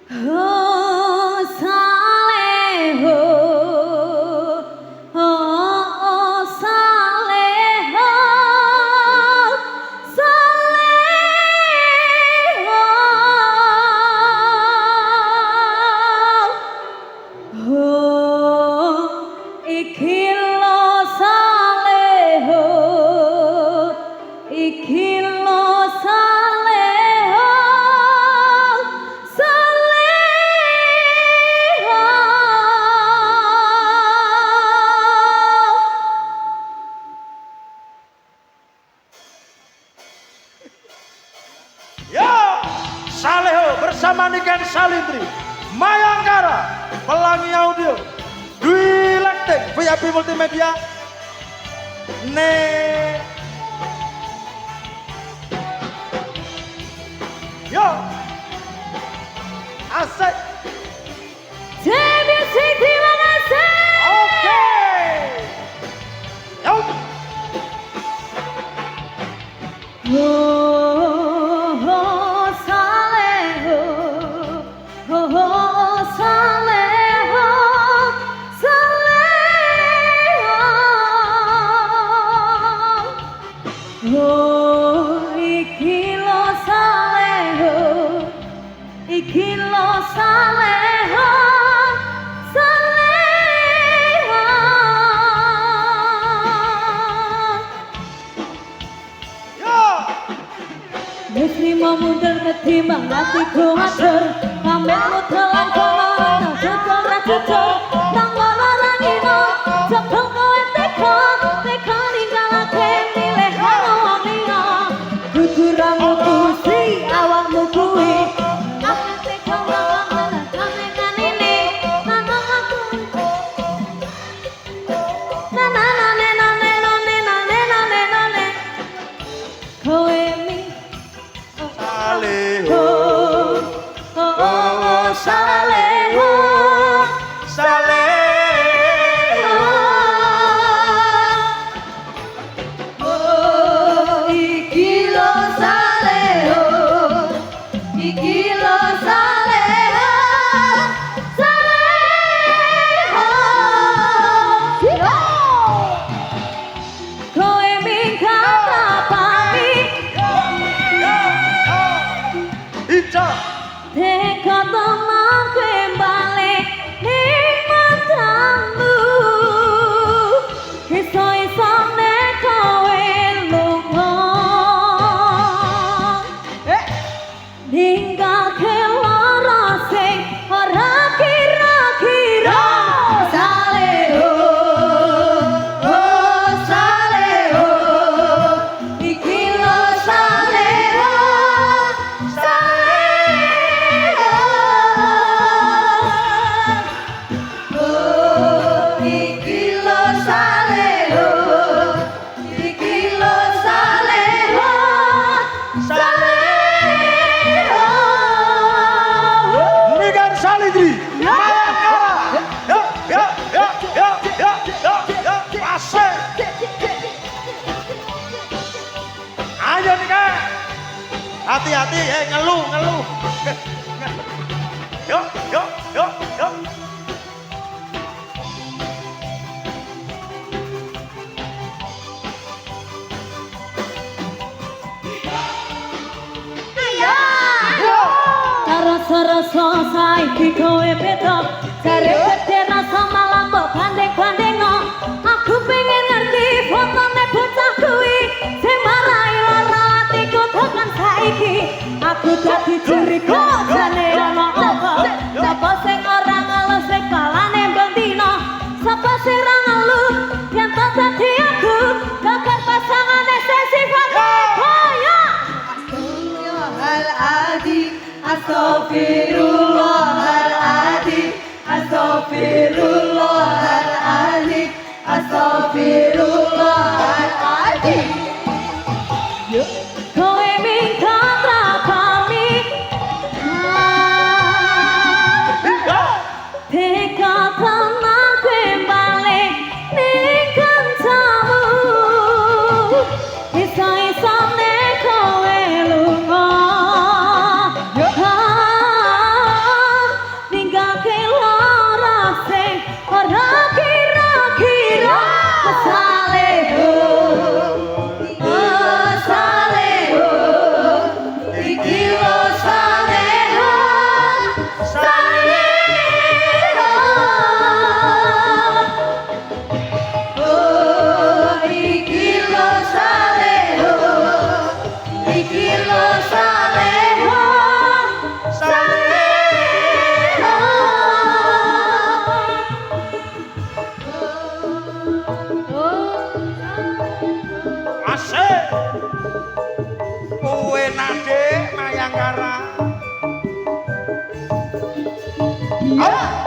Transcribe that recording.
Oh Saleho, oh Saleho, Saleho, oh iki lo Saleho, iki lo Saleho. Saleho bersama Niken Salindri, Mayangkara, Pelangi Audio, Dwi Lekting, VIP Multimedia, Yo, asik. JBC terima kasih. Oke. Yo. Oh Saleho, oh Saleho, Saleho, oh iki lo Saleho, iki lo Saleho, Saleho. Yo. Wis limo mundur ketimbang hatiku ngatur pamekmu telan kono nang jujur ra jujur nang ngono ra ngino jebul kowe teko teko ninggalake milih wong liya kudu ramu kusi awakmu kuwi aku teko ngomong nang ini nang aku na na na na na na na na na na na kowe Saleho, oh Saleho, Saleho, oh iki lo Saleho, iki lo Saleho, Saleho. Kowe minggat rapani Ica. teka teman kembali ning matamu iso-isone kowe lunga ninggalke lara sing ora kira-kira Saleho, oh Saleho, iki lo Saleho, Saleho, oh iki lo Saleho, iki lo Saleho, Saleho. Niken Salindri, Mayangkara. Yo, yo, yo, yo, yo, yo, yo, asik. Ayo Niken. Hati-hati, ngeluh, ngeluh. Yo, yo, yo, yo. Rasa-rasa saiki kowe beda jare beda rasa malah mbok banding-bandingno aku pengen ngerti fotone bocah kuwi sing marai lara atiku tekan saiki aku dadi curiga jane ana apa sapa sing ora ngeluh sekolane bendina sapa sing ora ngeluh yen tak dadi aku kakek pasangane sesifat kaya Astaghfirullahaladzim, astaghfirullahaladzim, astaghfirullahaladzim. Kowe minggat rapami, teka tenan kembali ning kancamu, iso-isone kowe lunga. Kowe nade Mayangkara. Ya.